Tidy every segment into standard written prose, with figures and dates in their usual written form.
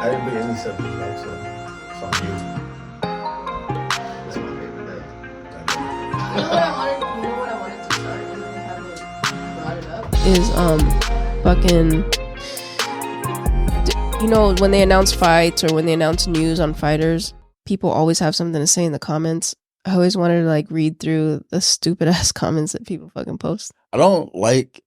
I didn't bring any subject back, so it's on you. That's my favorite day. You know what I wanted to start and I haven't brought it up is fucking you know when they announce fights or when they announce news on fighters, people always have something to say in the comments. I always wanted to like read through the stupid ass comments that people fucking post. I don't like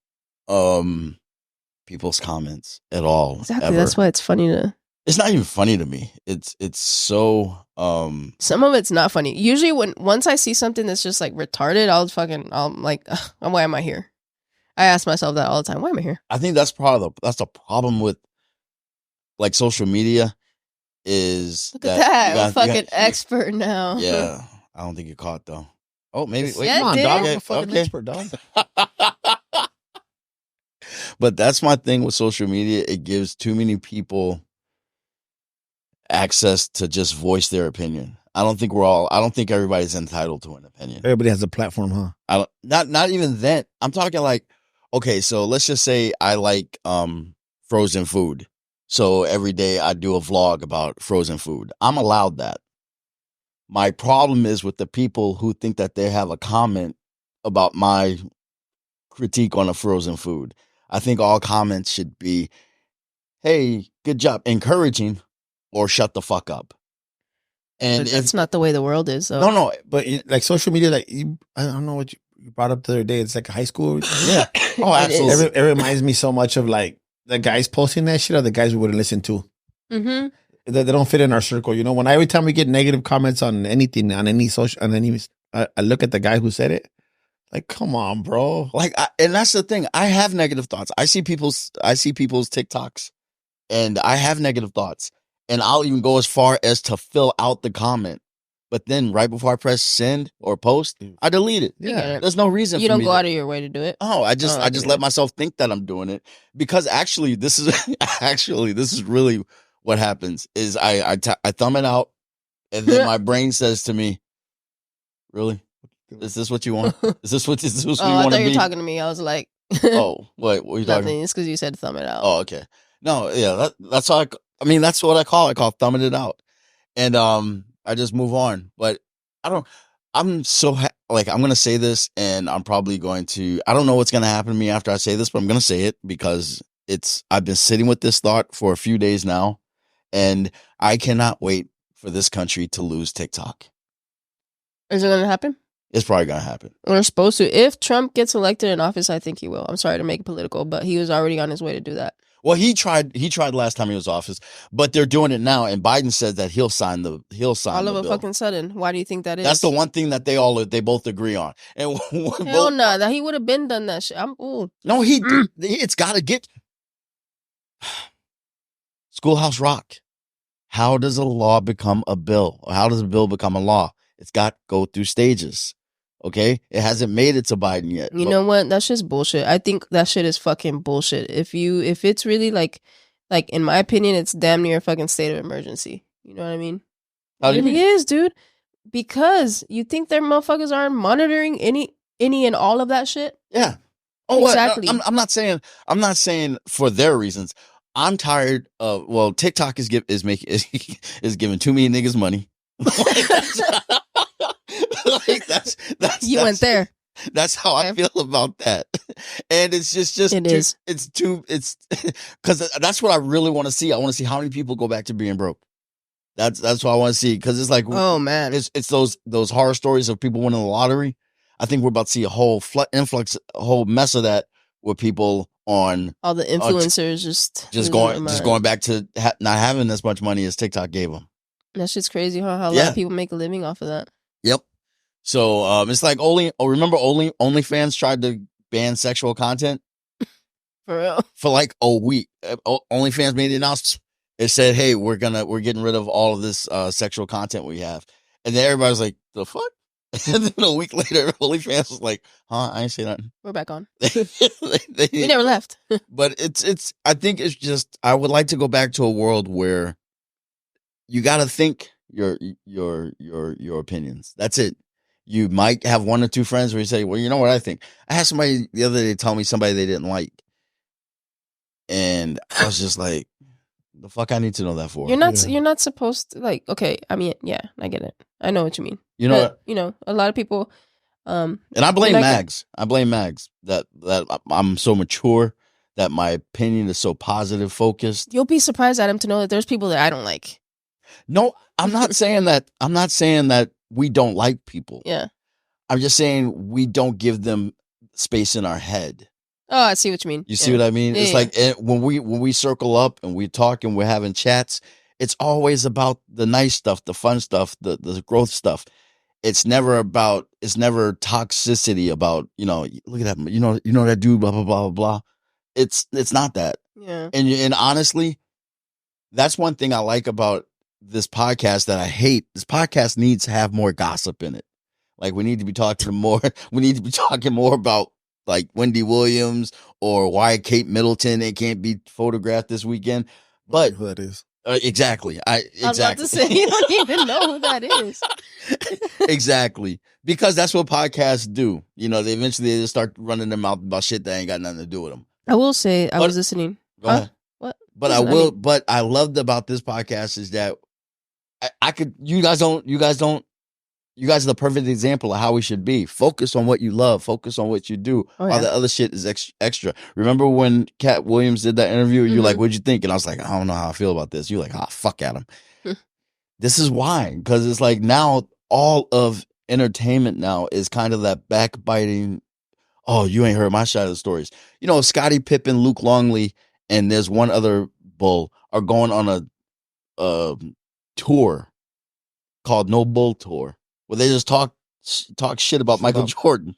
people's comments at all. Exactly. Ever. That's why it's funny to. It's not even funny to me. It's so Some of it's not funny. Usually once I see something that's just like retarded, I'm like, why am I here? I ask myself that all the time. Why am I here? I think that's the problem with like social media is Look at that. I'm a fucking you expert now. Yeah. I don't think you're caught though. Oh, maybe wait. Yeah, Come on, dude. dog. Okay, I'm a fucking okay. expert, dog. But that's my thing with social media. It gives too many people access to just voice their opinion. I don't think everybody's entitled to an opinion. Everybody has a platform, huh? Not even that. I'm talking like, okay, so let's just say I like frozen food. So every day I do a vlog about frozen food. I'm allowed that. My problem is with the people who think that they have a comment about my critique on a frozen food. I think all comments should be, hey, good job, encouraging, or shut the fuck up. And That's not the way the world is, though. no, But like social media, like I don't know what you brought up the other day. It's like high school. yeah, oh, absolutely. It reminds me so much of like the guys posting that shit are the guys we wouldn't listen to. Mm-hmm. They don't fit in our circle. You know, every time we get negative comments on anything, on any social, I look at the guy who said it. Like, come on, bro. Like, and that's the thing. I have negative thoughts. I see people's TikToks, and I have negative thoughts, and I'll even go as far as to fill out the comment. But then, right before I press send or post, I delete it. Yeah, There's no reason. You for don't me go to, out of your way to do it. Oh, I just let myself think that I'm doing it because actually, this is really what happens. Is I thumb it out, and then my brain says to me, "Really? Is this what you want? Is this what you I want thought to you be?" were talking to me. I was like, Oh, what are you talking? nothing. It's because you said thumb it out. Oh, okay. No, yeah, that's how that's what I call thumbing it out. And I just move on. But I'm so I'm going to say this, and I'm probably going to, I don't know what's going to happen to me after I say this, but I'm going to say it because I've been sitting with this thought for a few days now, and I cannot wait for this country to lose TikTok. Is it going to happen? It's probably going to happen. We're supposed to. If Trump gets elected in office, I think he will. I'm sorry to make it political, but he was already on his way to do that. Well, he tried last time he was in office, but they're doing it now, and Biden says that he'll sign All the of a bill. fucking sudden. Why do you think that is? That's the one thing that they both agree on. And Hell no, that he would have been done that shit. No, it's got to get Schoolhouse Rock. How does a law become a bill? Or how does a bill become a law? It's got to go through stages. Okay, it hasn't made it to Biden yet. You know what? That's just bullshit. I think that shit is fucking bullshit. If it's really like in my opinion, it's damn near a fucking state of emergency. You know what I mean? It really is, dude. Because you think their motherfuckers aren't monitoring any and all of that shit? Yeah. Oh, exactly. I'm not saying for their reasons. I'm tired of TikTok is giving too many niggas money. Like that's you went there. That's how I feel about that. And it's just it's because that's what I really want to see. I want to see how many people go back to being broke. That's what I want to see, because it's like, oh man, it's those horror stories of people winning the lottery. I think we're about to see a whole influx, a whole mess of that with people on all the influencers just going back to not having as much money as TikTok gave them. That's just crazy how a lot of people make a living off of that. Yep. So it's like remember OnlyFans tried to ban sexual content for real for like a week. OnlyFans made the announcement. It said, "Hey, we're getting rid of all of this sexual content we have," and then everybody was like, "The fuck." And then a week later, OnlyFans was like, "Huh? I ain't say nothing. We're back on. they we never left." But it's. I think it's just. I would like to go back to a world where you got to think your opinions. That's it. You might have one or two friends where you say, "Well, you know what I think." I had somebody the other day tell me somebody they didn't like, and I was just like, The fuck I need to know that for? You're not supposed to, like, okay, I mean, yeah, I get it. I know what you mean. You know, but, you know, a lot of people and I blame Magz. I blame Magz that I'm so mature, that my opinion is so positive focused. You'll be surprised, Adam, to know that there's people that I don't like. No, I'm not saying that. I'm not saying that we don't like people. Yeah. I'm just saying we don't give them space in our head. Oh, I see what you mean. You see what I mean? Yeah, it's like when we circle up and we talk and we're having chats, it's always about the nice stuff, the fun stuff, the growth stuff. It's never toxicity about, you know, look at that, you know that dude, blah blah blah blah. It's not that. Yeah. And honestly, that's one thing I like about this podcast that I hate. This podcast needs to have more gossip in it. Like we need to be talking more. We need to be talking more about like Wendy Williams or why Kate Middleton they can't be photographed this weekend. But who that is? Exactly. I was about to say you don't even know who that is. Exactly. Because that's what podcasts do. You know, they eventually just start running their mouth about shit that ain't got nothing to do with them. I will say I was listening. Go ahead. What? But but I loved about this podcast is that you guys are the perfect example of how we should be. Focus on what you love. Focus on what you do. All the other shit is extra. Remember when Cat Williams did that interview? You're like, what'd you think? And I was like, I don't know how I feel about this. You're like, fuck Adam. This is why. Because it's like now all of entertainment now is kind of that backbiting. Oh, you ain't heard my side of the stories. You know, Scottie Pippen, Luke Longley, and there's one other bull are going on a tour called No Bull Tour. Where they just talk shit about Michael Jordan.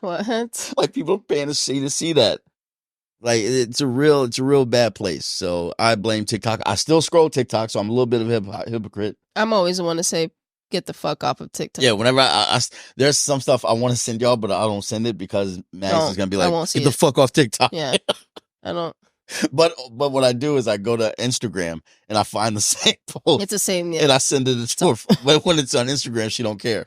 What? Like people are paying to see that. Like it's a real bad place. So I blame TikTok. I still scroll TikTok, so I'm a little bit of a hypocrite. I'm always the one to say, get the fuck off of TikTok. Yeah, whenever I there's some stuff I want to send y'all, but I don't send it because Max is gonna be like, get the fuck off TikTok. Yeah, I don't. But what I do is I go to Instagram and I find the same post. It's the same, and I send it to her. But when it's on Instagram, she don't care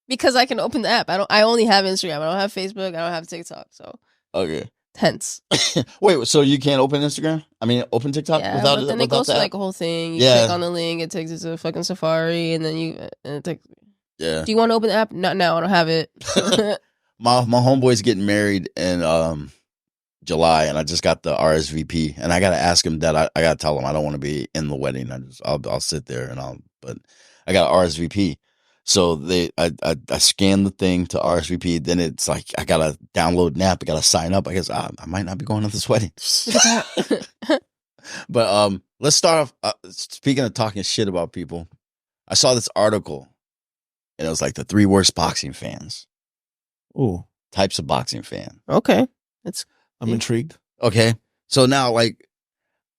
because I can open the app. I only have Instagram. I don't have Facebook. I don't have TikTok. So okay, hence. Wait, so you can't open Instagram? I mean, open TikTok without it? Then it goes to like a whole thing. You click on the link, it takes you to fucking Safari, and then it takes. Yeah. Do you want to open the app? Not now. I don't have it. my homeboy's getting married in July, and I just got the RSVP, and I gotta ask him that. I gotta tell him I don't want to be in the wedding. I'll sit there but I got RSVP. So I scan the thing to RSVP. Then it's like I gotta download an app. I gotta sign up. I guess I might not be going to this wedding. But let's start off. Speaking of talking shit about people, I saw this article, and it was like the 3 worst boxing fans. Ooh, types of boxing fan. Okay, I'm intrigued. Okay, so now like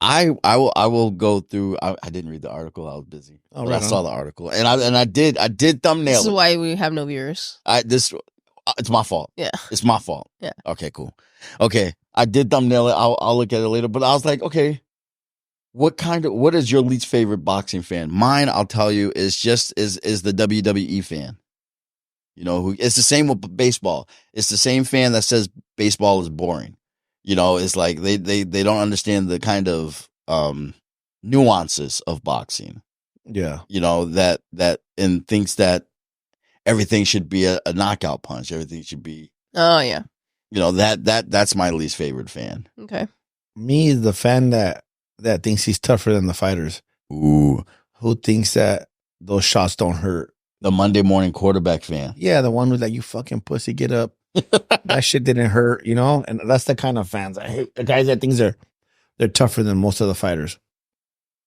I will go through. I didn't read the article. I was busy. Oh, I saw the article, and I did thumbnail. This is why we have no viewers. It's my fault. Yeah, it's my fault. Yeah. Okay, cool. Okay, I did thumbnail it. I'll look at it later. But I was like, okay, what is your least favorite boxing fan? Mine, I'll tell you, is the WWE fan. You know, it's the same with baseball. It's the same fan that says baseball is boring. You know, it's like they don't understand the kind of nuances of boxing. Yeah. You know, that and thinks that everything should be a knockout punch. Everything should be. Oh yeah. You know, that's my least favorite fan. Okay. Me, the fan that thinks he's tougher than the fighters. Ooh. Who thinks that those shots don't hurt. The Monday morning quarterback fan. Yeah, the one who's like, you fucking pussy, get up. That shit didn't hurt, you know? And that's the kind of fans I hate. The guys that think they're tougher than most of the fighters.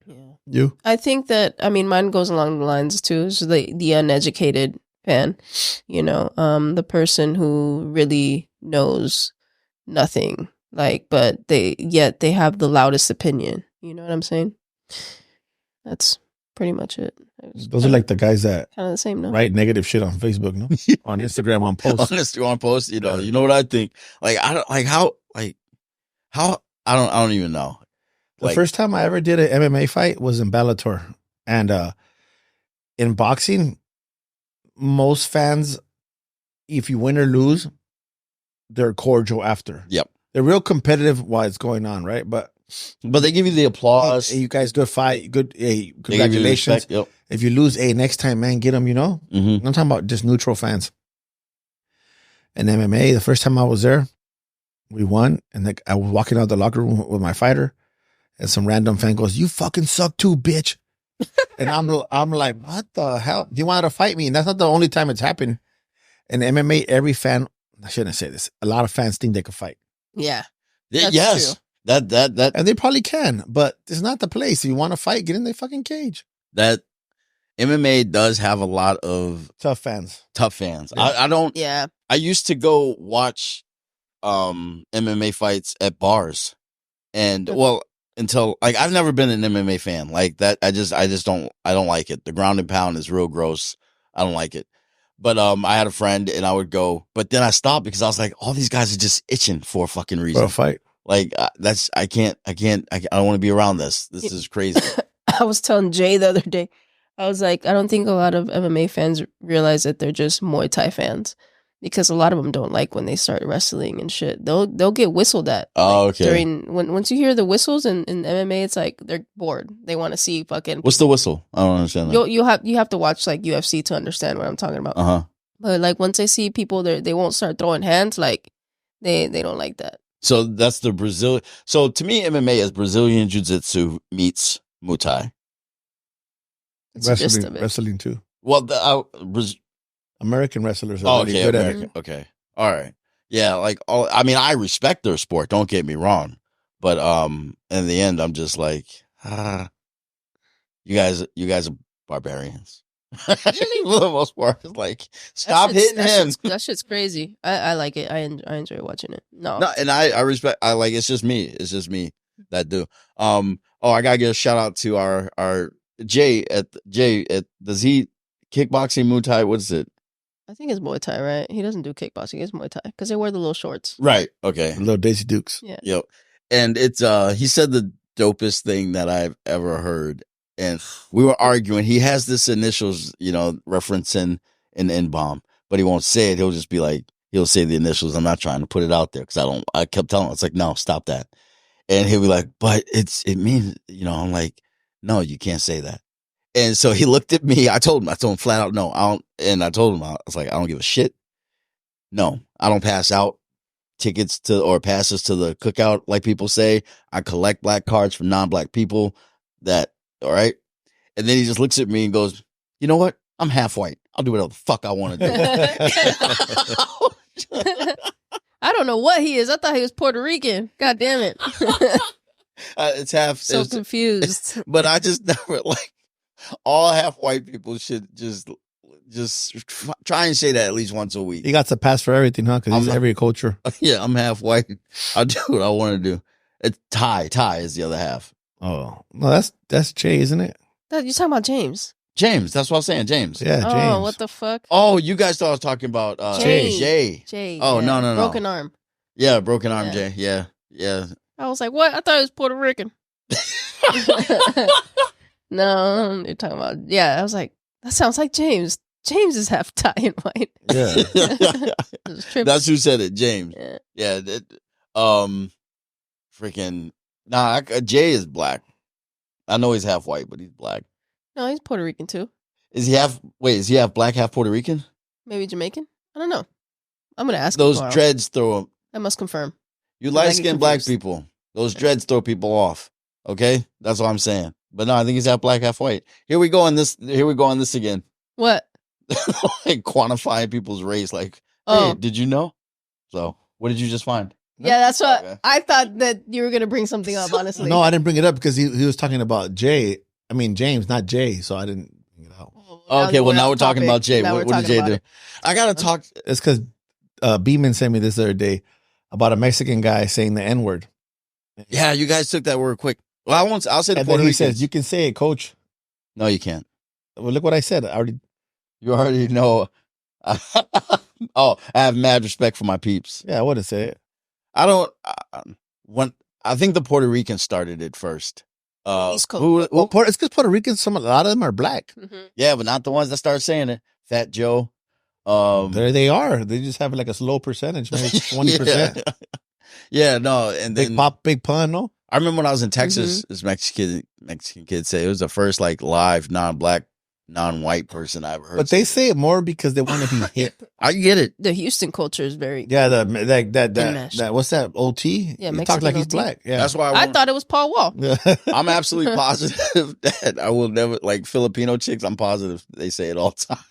Yeah. You? I think that, I mean, mine goes along the lines too. So the uneducated fan, you know, the person who really knows nothing, like, but they have the loudest opinion. You know what I'm saying? That's pretty much it. Those are like the guys that kind of the same, no? Write negative shit on Facebook, no? On Instagram, on posts. On posts, you know what I think? Like I don't like how I don't even know. The first time I ever did an MMA fight was in Bellator, and in boxing, most fans, if you win or lose, they're cordial after. Yep, they're real competitive while it's going on, right? But But they give you the applause. Hey, you guys good fight. Good. Hey, They give you congratulations. respect, yep. If you lose, hey, next time, man, get them. You know. Mm-hmm. I'm talking about just neutral fans. And MMA, the first time I was there, we won, and like I was walking out the locker room with my fighter, and some random fan goes, "You fucking suck too, bitch." And I'm like, what the hell? You wanted to fight me, and that's not the only time it's happened. In MMA, every fan, I shouldn't say this. A lot of fans think they can fight. Yeah. Yes. True. That And they probably can, but it's not the place. If you want to fight, get in the fucking cage. that MMA does have a lot of Tough fans. tough fans. Yeah. I don't. Yeah. I used to go watch MMA fights at bars, and well, until like I've never been an MMA fan like that. I just don't like it. The ground and pound is real gross. I don't like it. But I had a friend and I would go, but then I stopped because I was like, all these guys are just itching for a fucking For reason. a fight. Like I don't want to be around this. This is crazy. I was telling Jay the other day, I was like, I don't think a lot of MMA fans realize that they're just Muay Thai fans, because a lot of them don't like when they start wrestling and shit. They'll get whistled at. Oh, like, okay. Once you hear the whistles in MMA, it's like they're bored. They want to see fucking. What's the whistle? I don't understand that. You have to watch like UFC to understand what I'm talking about. Uh-huh. But like once they see people, they won't start throwing hands. Like they don't like that. So that's the Brazil. So to me, MMA is Brazilian Jiu-Jitsu meets Muay Thai. It's the gist of it. Wrestling too. Well, American wrestlers are really good at it. Okay. All right. Yeah, I mean, I respect their sport, don't get me wrong. But in the end, I'm just like, you guys are barbarians. For the most part, it's like, stop hitting him. That shit's crazy. I like it. I enjoy watching it. No, And I respect. I like. It's just me. It's just me that do. Oh, I gotta give a shout out to our Jay at does he kickboxing, Muay Thai? What is it? I think it's Muay Thai, right? He doesn't do kickboxing. It's Muay Thai because they wear the little shorts. Right. Okay. Little Daisy Dukes. Yeah. Yep. And it's he said the dopest thing that I've ever heard. And we were arguing. He has this initials, referencing an N-bomb, but he won't say it. He'll just be like, he'll say the initials. I'm not trying to put it out there because I kept telling him, it's like, no, stop that. And he'll be like, but it means, I'm like, no, you can't say that. And so he looked at me. I told him flat out, no, I don't. And I told him, I was like, I don't give a shit. No, I don't pass out tickets or passes to the cookout like people say. I collect black cards from non-black people. All right. And then he just looks at me and goes, you know what? I'm half white. I'll do whatever the fuck I want to do. I don't know what he is. I thought he was Puerto Rican. God damn it. It's half. So confused. But I just never all half white people should just try and say that at least once a week. He got to pass for everything, huh? Because he's every culture. Yeah, I'm half white. I'll do what I want to do. It's Thai. Thai is the other half. Oh, no, that's Jay, isn't it? You're talking about James. James, that's what I was saying. James. Yeah, James. Oh, what the fuck? Oh, you guys thought I was talking about Jay. Oh, yeah. no. Broken arm. Yeah, broken arm Yeah. Jay. Yeah. I was like, what? I thought it was Puerto Rican. No, you're talking about, yeah. I was like, that sounds like James. James is half Thai and white. Yeah. That's who said it, James. Yeah. Freaking, Jay is black. I know he's half white, but he's black. No, he's Puerto Rican too. Is he half black, half Puerto Rican? Maybe Jamaican? I don't know. I'm going to ask Those him tomorrow. dreads throw him. I must confirm. You I light get skinned black confused. people. Those dreads throw people off. Okay? That's what I'm saying. But no, I think he's half black, half white. Here we go on this again. What? Like quantifying people's race. Like, hey, Oh. did you know? So what did you just find? Yeah, that's what Okay. I thought that you were going to bring something up, honestly. No, I didn't bring it up because he was talking about Jay. I mean, James, not Jay. So I didn't bring it out. Okay, well, now we're off talking topic. about Jay. Now What we're did Jay talking do? about I got to talk. It's because Beeman sent me this the other day about a Mexican guy saying the N-word. Yeah, you guys took that word quick. Well, I'll say the And Puerto then he Rican. says, you can say it, coach. No, you can't. Well, look what I said. You already know. I have mad respect for my peeps. Yeah, I would have said it. I don't. I think the Puerto Ricans started it first. East Coast. Well, it's because Puerto Ricans, a lot of them are black. Mhm. Yeah, but not the ones that started saying it. Fat Joe. There they are. They just have like a slow percentage, maybe 20%. Yeah, no, and Big then pop, big pun, no? I remember when I was in Texas, this Mexican kid said it was the first like live non-black, non-white person I ever heard. But they say it more because they want to be hip. I get it. The Houston culture is very Yeah, that what's that? OT? Yeah, he talks like he's Mexican black. Yeah, That's why I thought it was Paul Wall. I'm absolutely positive that I will never like Filipino chicks. I'm positive they say it all the time.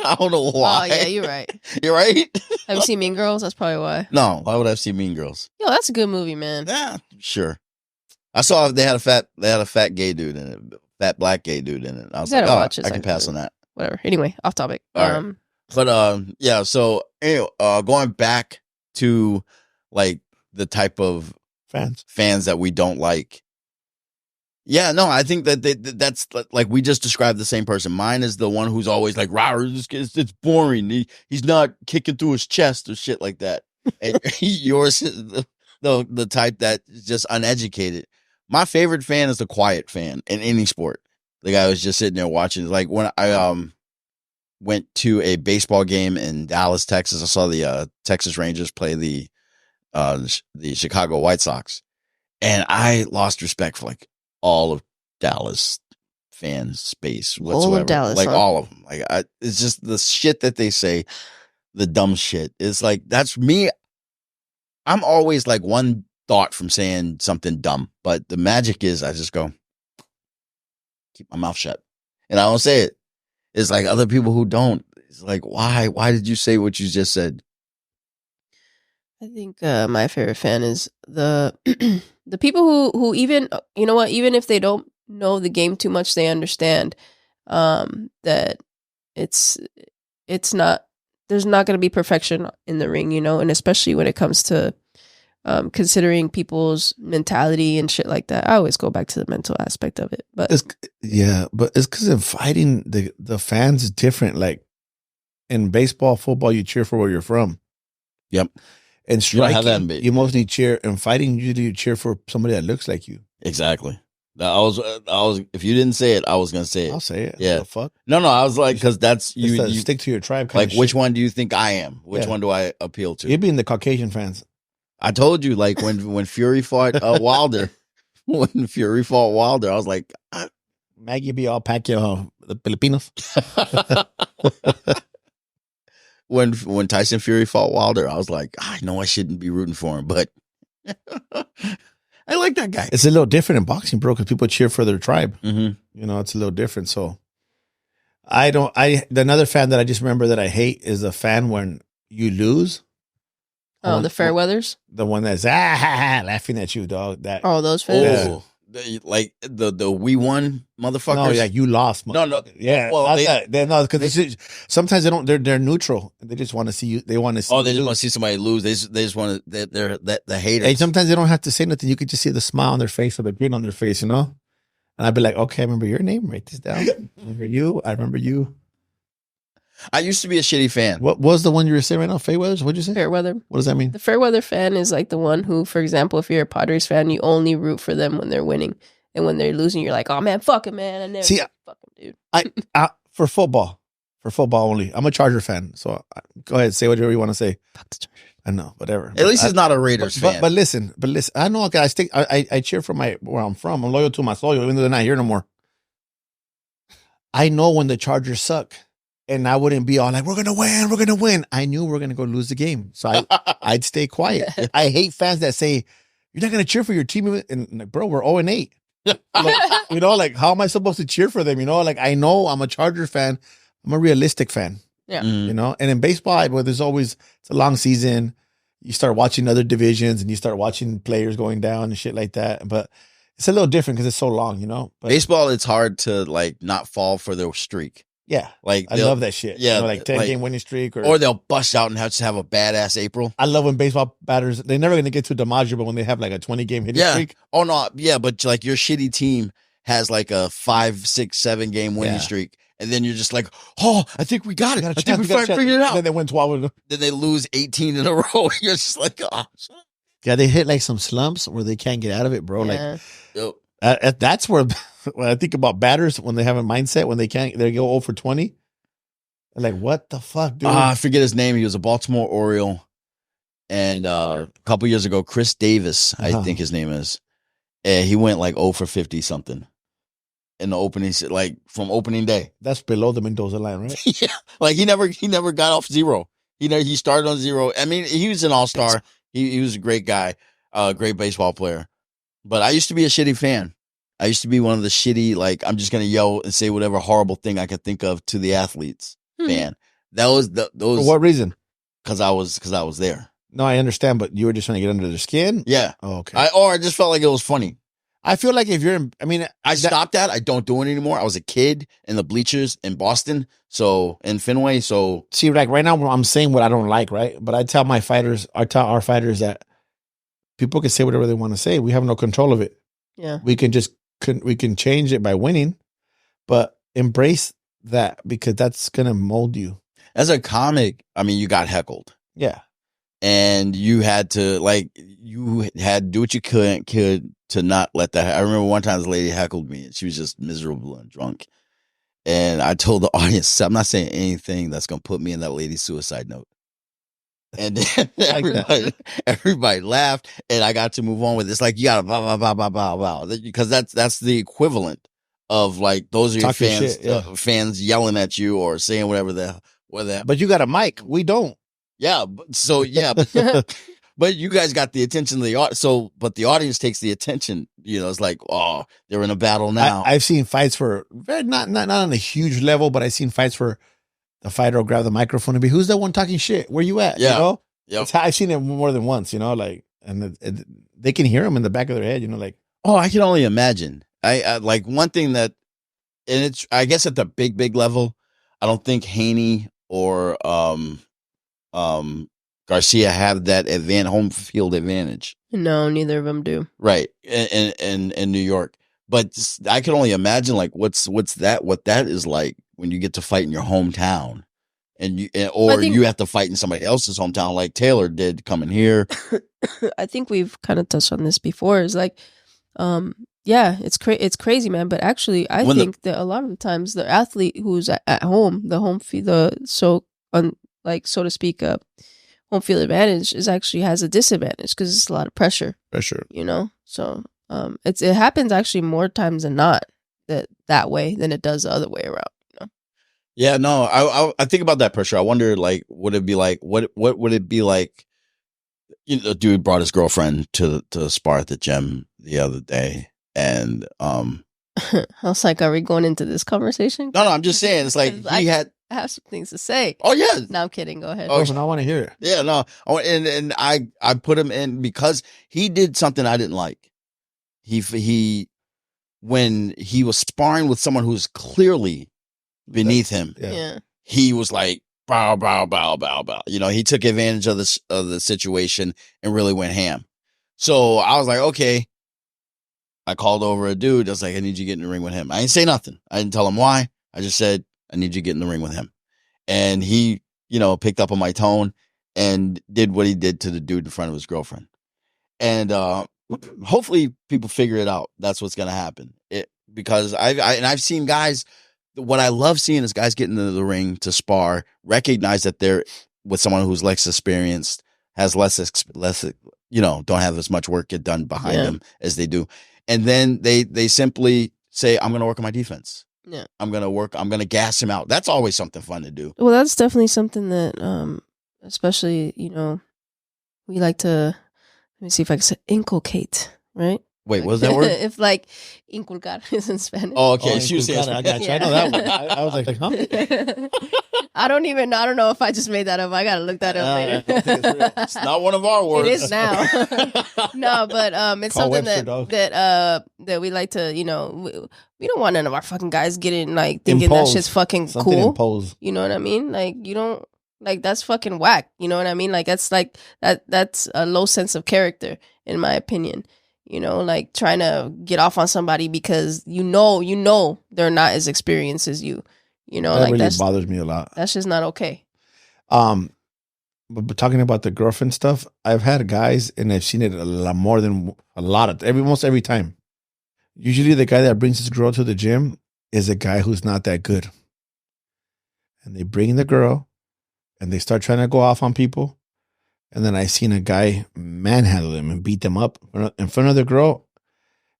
I don't know why. Oh yeah, you're right. You're right. Have you seen Mean Girls? That's probably why. No, why would I see Mean Girls? Yo, that's a good movie, man. Yeah, sure. I saw they had a fat gay dude in it, fat black gay dude in it. I was You like, gotta oh, watch it I can pass on that. Whatever. Anyway, off topic. All right. But yeah. So anyway, going back to like the type of fans that we don't like. Yeah, no, I think that's like we just described the same person. Mine is the one who's always like, "Rah, it's boring. He's not kicking through his chest or shit like that." And yours is the type that is just uneducated. My favorite fan is the quiet fan in any sport. The guy who's just sitting there watching. Like when I went to a baseball game in Dallas, Texas, I saw the Texas Rangers play the Chicago White Sox, and I lost respect for like all of Dallas fan space whatsoever. All of Dallas, like huh? all of them. Like it's just the shit that they say, the dumb shit. It's like that's me. I'm always like one thought from saying something dumb, but the magic is I just go keep my mouth shut and I don't say it. It's like other people who don't. It's like why did you say what you just said? I think my favorite fan is the the people who even, you know what, even if they don't know the game too much, they understand that it's not, there's not going to be perfection in the ring, you know, and especially when it comes to considering people's mentality and shit like that. I always go back to the mental aspect of it. But it's because in fighting the fans is different. Like in baseball, football, you cheer for where you're from. Yep. And striking, you mostly cheer. In fighting, usually you cheer for somebody that looks like you. Exactly. I was. If you didn't say it, I was gonna say it. I'll say it. Yeah. What the fuck? No. I was like, because that's you stick to your tribe. Like, which one do you think I am? Which one do I appeal to? You'd be in the Caucasian fans. I told you, like when Fury fought Wilder, I was like, Maggie be all Pacquiao, the Filipinos. When Tyson Fury fought Wilder, I was like, I know I shouldn't be rooting for him, but I like that guy. It's a little different in boxing, bro, because people cheer for their tribe. Mm-hmm. You know, it's a little different. So another fan that I just remember that I hate is a fan when you lose. the Fairweathers? The one that's laughing at you, dog. Those fans? Oh, like the we won motherfuckers. No, yeah, you lost. No. Yeah, well, because sometimes they don't. They're neutral. They just want to see you. They want to see. Oh, they just want to see somebody lose. They just want to. They're the haters. And sometimes they don't have to say nothing. You could just see the smile on their face or the grin on their face. You know. And I'd be like, okay, I remember your name. Write this down. Remember you. I remember you. I used to be a shitty fan. What was the one you were saying right now? Fairweathers? What'd you say? Fairweather. What does that mean? The Fairweather fan is like the one who, for example, if you're a Padres fan, you only root for them when they're winning. And when they're losing, you're like, oh man, fuck him, man. I never fuck him, dude. I for football only. I'm a Charger fan. So go ahead, say whatever you want to say. Fuck the Chargers. I know, whatever. At least he's not a Raiders fan. But listen. I know. I cheer for where I'm from. I'm loyal to my soil, even though they're not here no more. I know when the Chargers suck. And I wouldn't be all like, we're going to win. I knew we were going to go lose the game. So I'd stay quiet. I hate fans that say, you're not going to cheer for your team. And like, bro, we're 0-8. Like, you know, like, how am I supposed to cheer for them? You know, like, I know I'm a Charger fan. I'm a realistic fan. Yeah. You know, and in baseball, where it's a long season. You start watching other divisions and you start watching players going down and shit like that. But it's a little different because it's so long, you know. But baseball, it's hard to like not fall for their streak. Yeah, like I love that shit. Yeah, you know, like 10-game winning streak, or they'll bust out and have a badass April. I love when baseball batters. They're never gonna get to DiMaggio, but when they have like a 20-game hitting streak. Oh no, yeah, but like your shitty team has like a 5, 6, 7 game winning streak, and then you're just like, oh, I think we got it. I think we figured it out. Then they win 12. Then they lose 18 in a row. You're just like, oh. Yeah, they hit like some slumps where they can't get out of it, bro. Yeah. Like that's where when I think about batters when they have a mindset when they go 0 for 20. Like, what the fuck, dude? I forget his name. He was a Baltimore Oriole. And a couple years ago, Chris Davis, I think his name is, he went like 0 for 50 something in the opening, like from opening day. That's below the Mendoza line, right? Yeah, like he never got off 0. He started on 0. I mean, he was an all-star. He was a great guy, great baseball player. But I used to be a shitty fan. I used to be one of the shitty, like, I'm just gonna yell and say whatever horrible thing I could think of to the athletes fan. That was those. For what reason? Because I was there. No, I understand, but you were just trying to get under their skin. Yeah. Oh, okay. I just felt like it was funny. I feel like if you're in, I mean, I stopped that. I don't do it anymore. I was a kid in the bleachers in Boston, so in Fenway. So see, like right now, I'm saying what I don't like, right? But I tell my fighters, I tell our fighters that people can say whatever they want to say. We have no control of it. Yeah, we can change it by winning, but embrace that because that's gonna mold you. As a comic, I mean, you got heckled. Yeah. And you had to do what you could to not let that happen. I remember one time this lady heckled me and she was just miserable and drunk. And I told the audience, I'm not saying anything that's going to put me in that lady's suicide note. And then everybody laughed and I got to move on with it. It's like, you got to blah, blah, blah, blah, blah, blah. Because that's the equivalent of like, those are your fans, shit, yeah. Fans yelling at you or saying whatever But you got a mic. We don't. Yeah. So, yeah. But you guys got the attention of the audience. So, but the audience takes the attention. You know, it's like, oh, they're in a battle now. I've seen fights for not on a huge level, but I've seen fights for the fighter will grab the microphone and be, "Who's that one talking shit? Where you at?" Yeah. You know, yep. I've seen it more than once. You know, like, and they can hear them in the back of their head. You know, like, oh, I can only imagine. I like one thing that, and it's I guess at the big level, I don't think Haney or Garcia have that home field advantage. No, neither of them do. Right. In New York. But I can only imagine like what that is like when you get to fight in your hometown and you have to fight in somebody else's hometown like Taylor did coming here. I think we've kind of touched on this before. It's like, yeah, it's crazy, man. But actually, I think that a lot of the times the athlete who's at home, so to speak, home field advantage has a disadvantage because it's a lot of pressure. You know, so it happens actually more times than not that way than it does the other way around. You know? Yeah, no, I think about that pressure. I wonder, like, would it be like what would it be like? You know, the dude brought his girlfriend to spar at the gym the other day, and I was like, are we going into this conversation? No, I'm just saying. It's like I have some things to say. Oh yeah. No, I'm kidding. Go ahead. Oh, I want to hear it. Yeah, no. And I put him in because he did something I didn't like. He when he was sparring with someone who's clearly beneath him. Yeah. He was like bow, bow, bow, bow, bow. You know, he took advantage of the situation and really went ham. So I was like, okay. I called over a dude. I was like, I need you to get in the ring with him. I didn't say nothing. I didn't tell him why. I just said, I need you to get in the ring with him. And he, you know, picked up on my tone and did what he did to the dude in front of his girlfriend. And hopefully people figure it out. That's what's going to happen. Because I've seen guys, what I love seeing is guys get into the ring to spar, recognize that they're with someone who's less experienced, has less, you know, don't have as much work get done behind them as they do. And then they simply say, I'm going to work on my defense. Yeah. I'm going to gas him out. That's always something fun to do. Well, that's definitely something that, especially, you know, we like to, let me see if I can say inculcate, right? Wait, what was that word? If like inculcar is in Spanish. Oh, okay. She was saying, I got you. I know that one. I was like, huh? I don't know if I just made that up. I gotta look that up later. It's not one of our words. It is now. No, but it's Call something Webster, that we like to, you know, we don't want none of our fucking guys getting like thinking that shit's fucking cool. Impose. You know what I mean? Like you don't like that's fucking whack. You know what I mean? Like that's like that's a low sense of character in my opinion. You know, like trying to get off on somebody because you know they're not as experienced as you. You know, that like really bothers me a lot. That's just not okay. But talking about the girlfriend stuff, I've had guys, and I've seen it almost every time. Usually, the guy that brings his girl to the gym is a guy who's not that good, and they bring the girl, and they start trying to go off on people, And then I seen a guy manhandle them and beat them up in front of the girl.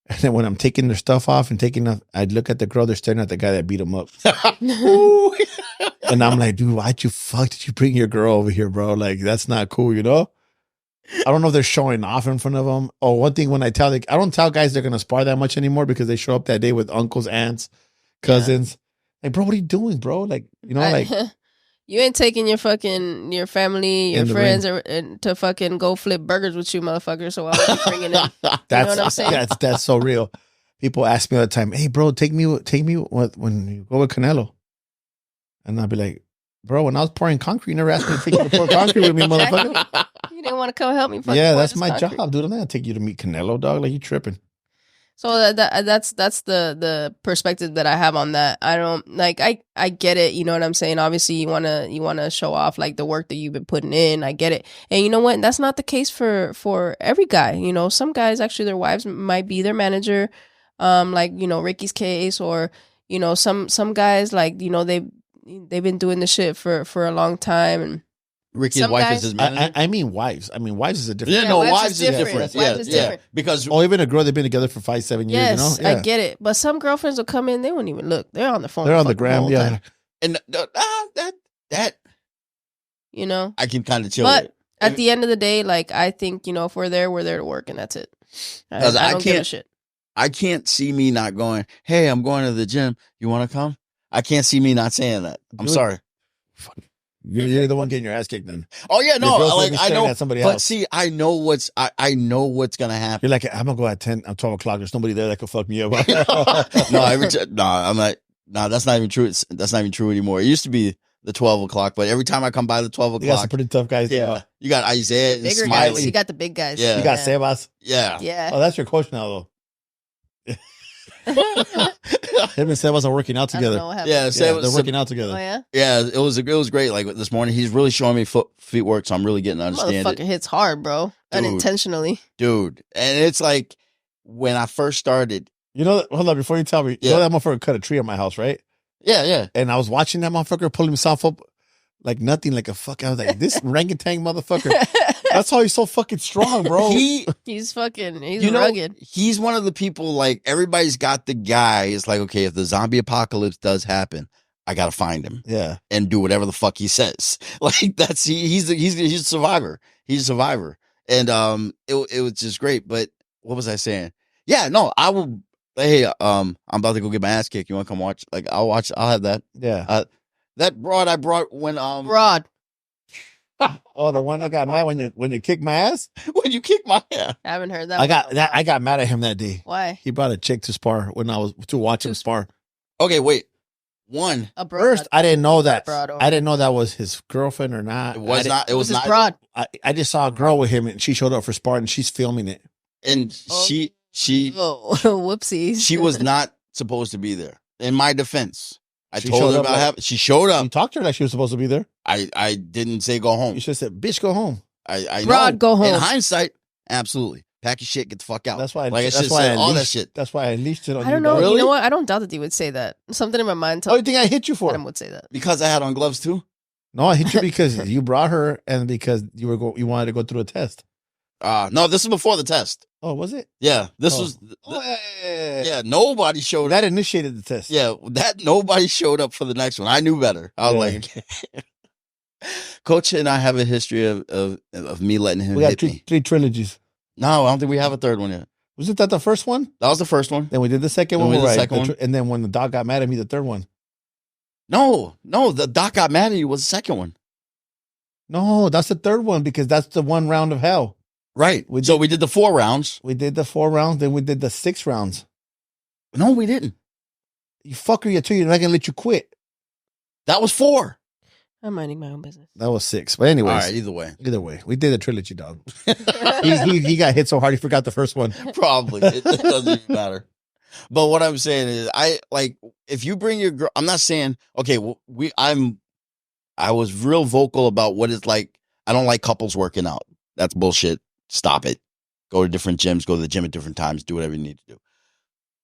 And then when I'm taking their stuff off and taking off, I'd look at the girl, they're staring at the guy that beat them up. And I'm like, dude, why'd you did you bring your girl over here, bro? Like, that's not cool, you know? I don't know if they're showing off in front of them. Oh, one thing when I don't tell guys they're going to spar that much anymore because they show up that day with uncles, aunts, cousins. Yeah. Like, bro, what are you doing, bro? Like, you know, like. You ain't taking your family, your friends to fucking go flip burgers with you, motherfucker. So why would you bringing them? You know what I'm saying? That's so real. People ask me all the time, hey, bro, take me when you go with Canelo. And I'll be like, bro, when I was pouring concrete, you never asked me to take you to pour concrete with me, motherfucker. You didn't want to come help me. Yeah, that's my job, dude. I'm not going to take you to meet Canelo, dog. Like, you tripping. So that's the perspective that I have on that. I don't like I get it, you know what I'm saying? Obviously you wanna show off like the work that you've been putting in. I get it. And you know what? That's not the case for every guy. You know, some guys actually their wives might be their manager, like, you know, Ricky's case, or, you know, some guys, like, you know, they've been doing this shit for a long time, and Ricky's wife is his manager. I mean wives. I mean wives is a different. Yeah, no, wives is different. Yeah. Because even a girl they've been together for 5-7 years. Yes, you know? Yeah. I get it. But some girlfriends will come in, they won't even look. They're on the phone. They're on the gram. Yeah, time. And that you know, I can kind of chill. But at the end of the day, like, I think, you know, if we're there to work, and that's it. I don't give a shit. I can't see me not going, hey, I'm going to the gym. You want to come? I can't see me not saying that. I'm sorry. You're the one getting your ass kicked then. Oh yeah, no, like I know somebody but else. see, I know what's gonna happen. You're like, I'm gonna go at 12 o'clock. There's nobody there that could fuck me up. I'm like, that's not even true. That's not even true anymore. It used to be the 12 o'clock, but every time I come by the 12 o'clock, you got some pretty tough guys. Yeah, you got Isaiah and bigger Smiley. guys. You got the big guys. Yeah, you got Sebas. Yeah. Oh, that's your coach now, though. Him and Sebas are working out together. Yeah, they're working out together. Oh yeah. Yeah, it was great. Like this morning, he's really showing me feet work, so I'm really getting to understand it. Motherfucker hits hard, bro, unintentionally, dude. And it's like when I first started. You know, hold on, before you tell me, you know that motherfucker cut a tree at my house, right? Yeah. And I was watching that motherfucker pull himself up like nothing, like a fuck. I was like, this orangutan motherfucker. That's how he's so fucking strong, bro. He's rugged. He's one of the people, like, everybody's got the guy. It's like, okay, if the zombie apocalypse does happen, I gotta find him. Yeah. And do whatever the fuck he says. Like, that's he's a survivor. He's a survivor. And it was just great. But what was I saying? Yeah, no, I will. Hey, I'm about to go get my ass kicked. You want to come watch? Like, I'll watch. I'll have that. Yeah. That broad I brought when Broad. Oh, the one I got mad when you kicked my ass? When you kicked my ass. I haven't heard that. I got mad at him that day. Why? He brought a chick to spar when I was to watch him spar. Okay, wait. First, I didn't know that. I didn't know that was his girlfriend or not. It was not. It was not. Broad. I just saw a girl with him, and she showed up for spar, and she's filming it. And she whoopsies. She was not supposed to be there. In my defense, I told her about she showed up. You talked to her like she was supposed to be there. I didn't say go home. You should have said, "Bitch, go home." I Broad, know. go home. In hindsight, absolutely. Pack your shit, get the fuck out. That's why. All that shit. That's why I unleashed it on you. I don't know. Really? You know what? I don't doubt that he would say that. Something in my mind tells. Oh, you think I hit you for? Adam would say that because I had on gloves too. No, I hit you because you brought her and because you wanted to go through a test. No, this is before the test. Oh, was it? Yeah, this was. Yeah, nobody showed up. That initiated the test. Yeah, nobody showed up for the next one. I knew better. I was like, Coach and I have a history of me letting him hit me. Three trilogies. No, I don't think we have a third one yet. Wasn't that the first one? That was the first one. Then we did the second one. And then when the doc got mad at me, the third one. No, the doc got mad at you was the second one. No, that's the third one because that's the one round of hell. Right. We did the 4 rounds. We did the 4 rounds. Then we did the 6 rounds. No, we didn't. You fucker, you too. You're not going to let you quit. That was 4. I'm minding my own business. That was 6. But anyways. All right, either way. We did a trilogy, dog. he got hit so hard he forgot the first one. Probably. It doesn't even matter. But what I'm saying is, if you bring your girl, I'm not saying, okay, I was real vocal about what it's like. I don't like couples working out. That's bullshit. Stop it. Go to different gyms, go to the gym at different times, do whatever you need to do.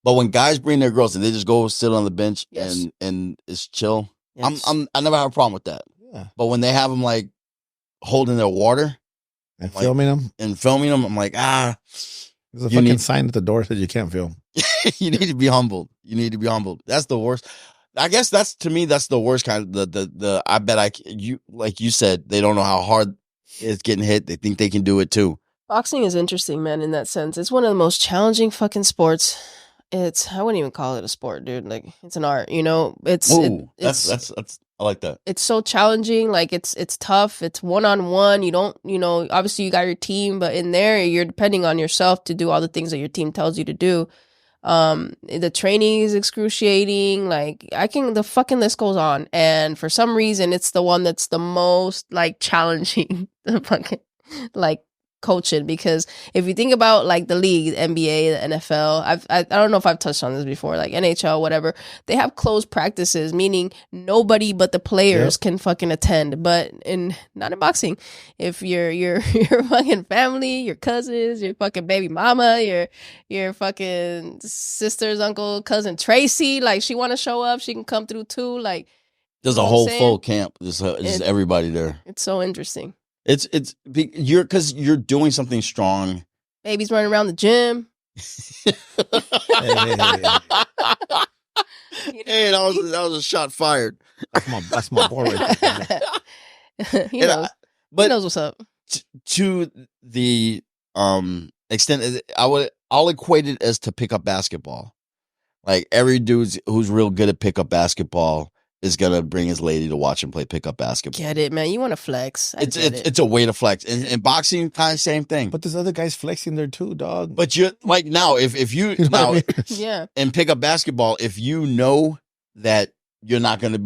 But when guys bring their girls and they just go sit on the bench and it's chill, yes. I never have a problem with that. Yeah. But when they have them like holding their water, And Like, filming them. and filming them. I'm like, There's a You fucking need- sign at the door that says you can't film. you need to be humbled. You need to be humbled. That's the worst. I guess that's to me. That's the worst kind of the. I bet you like you said they don't know how hard it's getting hit. They think they can do it too. Boxing is interesting, man, in that sense. It's one of the most challenging fucking sports. I wouldn't even call it a sport, dude. Like, it's an art, you know? That's I like that. It's so challenging. Like, it's tough. It's one-on-one. You don't, obviously you got your team, but in there, you're depending on yourself to do all the things that your team tells you to do. The training is excruciating. Like, the fucking list goes on. And for some reason, it's the one that's the most, like, challenging, fucking, like, coaching, because if you think about like the league, the NBA, the NFL, I don't know if I've touched on this before, like NHL, whatever, they have closed practices, meaning nobody but the players can fucking attend. But not in boxing. If your fucking family, your cousins, your fucking baby mama, your fucking sister's uncle, cousin Tracy, like she want to show up, she can come through too. Like, there's a whole full camp. There's everybody there. It's so interesting. Because you're doing something strong. Baby's running around the gym. Hey, that was a shot fired. That's my boy right there. He knows what's up. To the extent, I'll equate it as to pick up basketball. Like every dude who's real good at pick up basketball is gonna bring his lady to watch him play pickup basketball. Get it, man. You want to flex. It's a way to flex. And boxing, kind of same thing. But there's other guys flexing there too, dog. But you're like now, if you know now, what I mean? Yeah. and pick up basketball, if you know that you're gonna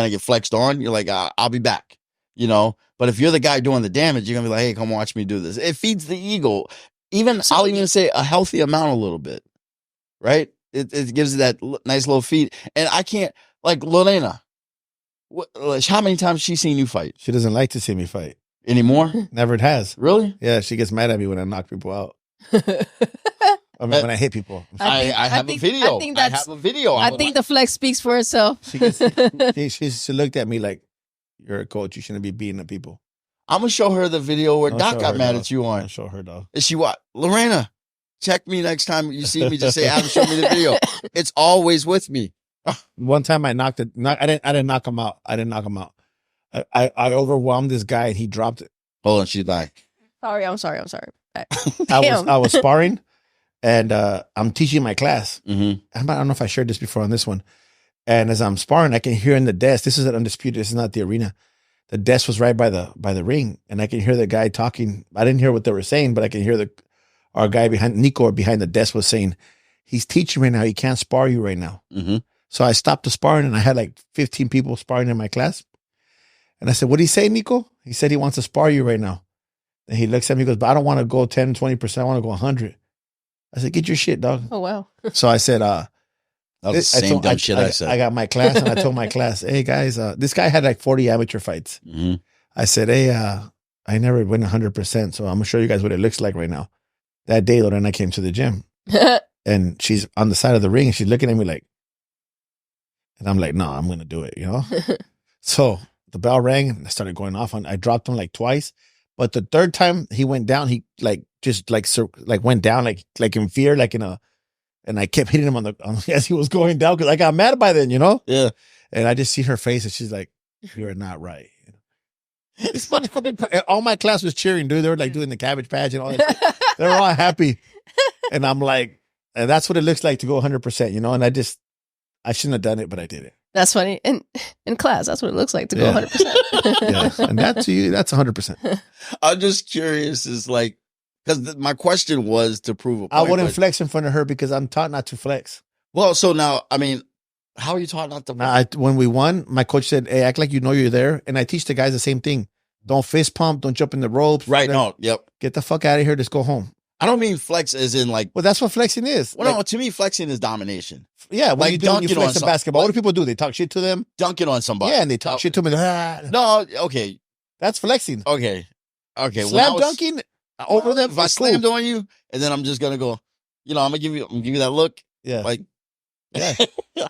get flexed on, you're like, I'll be back. But if you're the guy doing the damage, you're gonna be like, hey, come watch me do this. It feeds the ego. I'll even say a healthy amount, a little bit, right? It gives it that nice little feed. And I can't. Like Lorena, how many times has she seen you fight? She doesn't like to see me fight Anymore? Never has. Really? Yeah, she gets mad at me when I knock people out. When I hit people. I have a video. I have a video. I think the flex speaks for itself. She looked at me like, you're a coach. You shouldn't be beating the people. I'm going to show her the video where Don't Doc show got her, mad dog. at you on. Don't show her, dog. Is she what? Lorena, check me next time you see me. Just say, Adam, show me the video. It's always with me. One time I knocked it. I didn't knock him out. I overwhelmed this guy and he dropped it. Hold on, she's like, I'm sorry. I was sparring and I'm teaching my class. mm-hmm. I don't know if I shared this before on this one. And as I'm sparring, I can hear in the desk. This is an undisputed. This is not the arena. The desk was right by the ring, and I can hear the guy talking. I didn't hear what they were saying, but I can hear our guy behind the desk was saying, "He's teaching right now. He can't spar you right now." Mm-hmm. So I stopped the sparring, and I had like 15 people sparring in my class. And I said, "What did he say, Nico?" He said he wants to spar you right now. And he looks at me and goes, "But I don't want to go 10, 20%. I want to go 100. I said, "Get your shit, dog." Oh, wow. So I said, that was the same dumb shit I said. I got my class and I told my class, "Hey guys, this guy had like 40 amateur fights." Mm-hmm. I said, "Hey, I never win 100%, so I'm gonna show you guys what it looks like right now." That day, Lorena came to the gym and she's on the side of the ring and she's looking at me like, and I'm like, "No, I'm gonna do it," So the bell rang and I started going off I dropped him like twice, but the third time he went down, he went down like in fear, and I kept hitting him as he was going down because I got mad by then, Yeah. And I just see her face and she's like, "You're not right." This motherfucker, all my class was cheering, dude. They were like doing the Cabbage Patch and all that. They were all happy. And I'm like, and that's what it looks like to go 100%, And I shouldn't have done it, but I did it. That's funny. In class, that's what it looks like to go 100%. Yeah. And that to you, that's 100%. I'm just curious, because my question was to prove a point. I wouldn't flex in front of her because I'm taught not to flex. Well, so now, I mean, how are you taught not to flex? When we won, my coach said, "Hey, act like you know you're there." And I teach the guys the same thing. Don't fist pump. Don't jump in the ropes. Right. No. Yep. Get the fuck out of here. Just go home. I don't mean flex as in like. Well, that's what flexing is. Well, no, to me, flexing is domination. Yeah, like when you flex in basketball, what do people do? They talk shit to them. Dunking on somebody. Yeah, and they talk shit to them. No, okay. That's flexing. Okay. Slam dunking over them. If I slammed on you, and then I'm just gonna go, I'm gonna give you that look. Yeah. Like, yeah.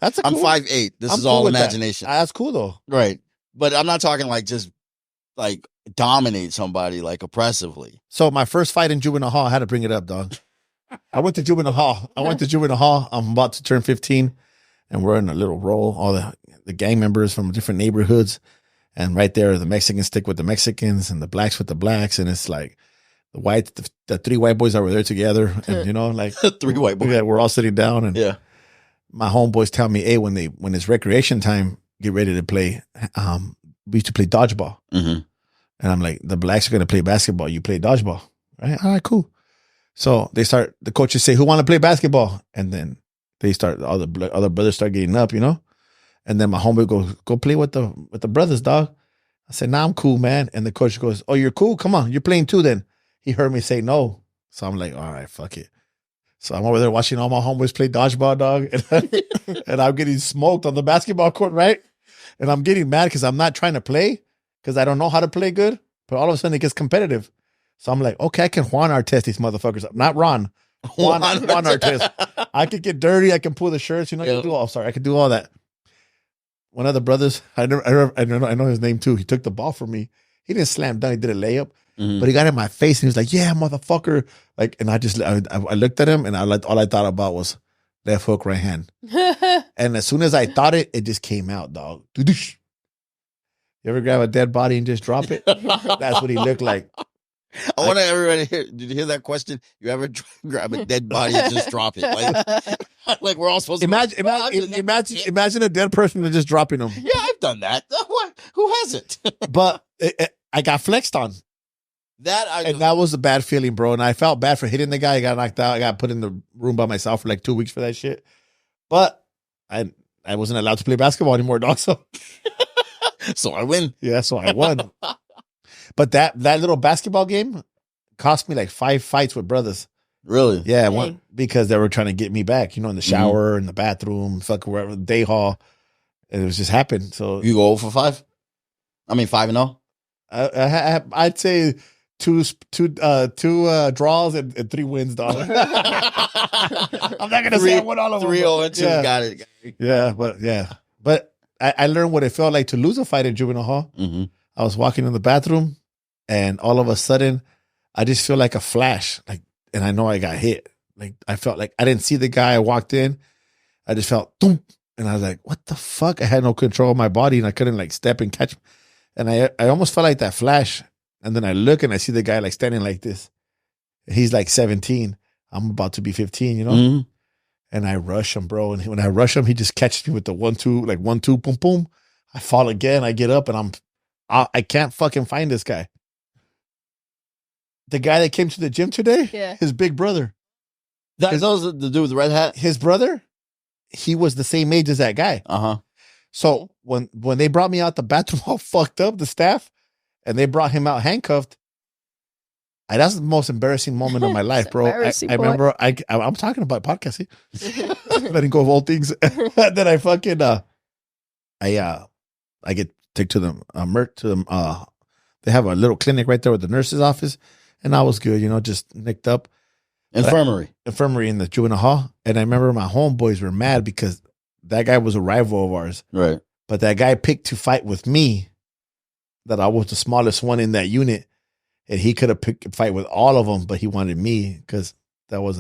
That's I'm 5'8". This is all imagination. That's cool though. Right. But I'm not talking like just like dominate somebody like oppressively. So my first fight in juvenile hall, I had to bring it up, dog. I went to juvenile hall. I'm about to turn 15, and we're in a little roll. All the gang members from different neighborhoods, and right there, the Mexicans stick with the Mexicans, and the blacks with the blacks, and it's like the three white boys that were there together, and you know, like 3 white boys. Yeah, we're all sitting down, and Yeah. my homeboys tell me, hey, when it's recreation time, get ready to play. We used to play dodgeball. Mm-hmm. And I'm like, the blacks are going to play basketball. You play dodgeball. Right? All right, cool. So the coaches say, who want to play basketball? And then they start, all the other brothers start getting up, you know? And then my homeboy goes, go play with the brothers, dog. I said, nah, I'm cool, man. And the coach goes, oh, you're cool? Come on, you're playing too then. He heard me say no. So I'm like, all right, fuck it. So I'm over there watching all my homeboys play dodgeball, dog. And I'm getting smoked on the basketball court, right? And I'm getting mad because I'm not trying to play because I don't know how to play good. But all of a sudden it gets competitive. So I'm like, okay, I can Juan Artest these motherfuckers up. Not Ron. Juan Artest. I could get dirty. I can pull the shirts. You know, I could do all that. One of the brothers, I know his name too. He took the ball from me. He didn't slam dunk. He did a layup. Mm-hmm. But he got in my face and he was like, yeah, motherfucker. Like, and I looked at him and all I thought about was left hook, right hand. And as soon as I thought it just came out, dog. You ever grab a dead body and just drop it? That's what he looked like. I want everybody hear. Did you hear that question? You ever grab a dead body and just drop it? Like we're all supposed to imagine a dead person and just dropping them. Yeah, I've done that. Who hasn't? But I got flexed on. That was a bad feeling, bro. And I felt bad for hitting the guy. I got knocked out. I got put in the room by myself for like 2 weeks for that shit. But I wasn't allowed to play basketball anymore, dog. So I win. Yeah, so I won. But that little basketball game cost me like 5 fights with brothers. Really? Yeah, because they were trying to get me back, you know, in the shower, in the bathroom, fucking wherever, day hall. And it was just happened. So you go 0-5? I mean 5-0? I'd say two draws and 3 wins, dog. I'm not gonna say I won all of them. 3-0-2, yeah. Got it. Yeah. But I learned what it felt like to lose a fight in juvenile hall. Mm-hmm. I was walking in the bathroom, and all of a sudden, I just feel like a flash, like, and I know I got hit. Like I felt like I didn't see the guy. I walked in, I just felt thump, and I was like, "What the fuck?" I had no control of my body, and I couldn't like step and catch. And I almost felt like that flash. And then I look and I see the guy like standing like this. He's like 17. I'm about to be 15, you know? Mm-hmm. And I rush him, bro. And when I rush him, he just catches me with the 1-2, like 1-2, boom, boom. I fall again. I get up and I can't fucking find this guy. The guy that came to the gym today, his big brother. That was the dude with the red hat? His brother, he was the same age as that guy. Uh-huh. So when they brought me out the bathroom all fucked up, the staff, and they brought him out handcuffed, that's the most embarrassing moment of my life, bro. I remember I'm talking about podcasting, letting go of all things. Then I fucking I get taken to them they have a little clinic right there with the nurse's office, and I was good, you know, just nicked up. Infirmary in the juvenile hall. And I remember my homeboys were mad because that guy was a rival of ours. Right. But that guy picked to fight with me, that I was the smallest one in that unit. And he could have picked a fight with all of them, but he wanted me because that was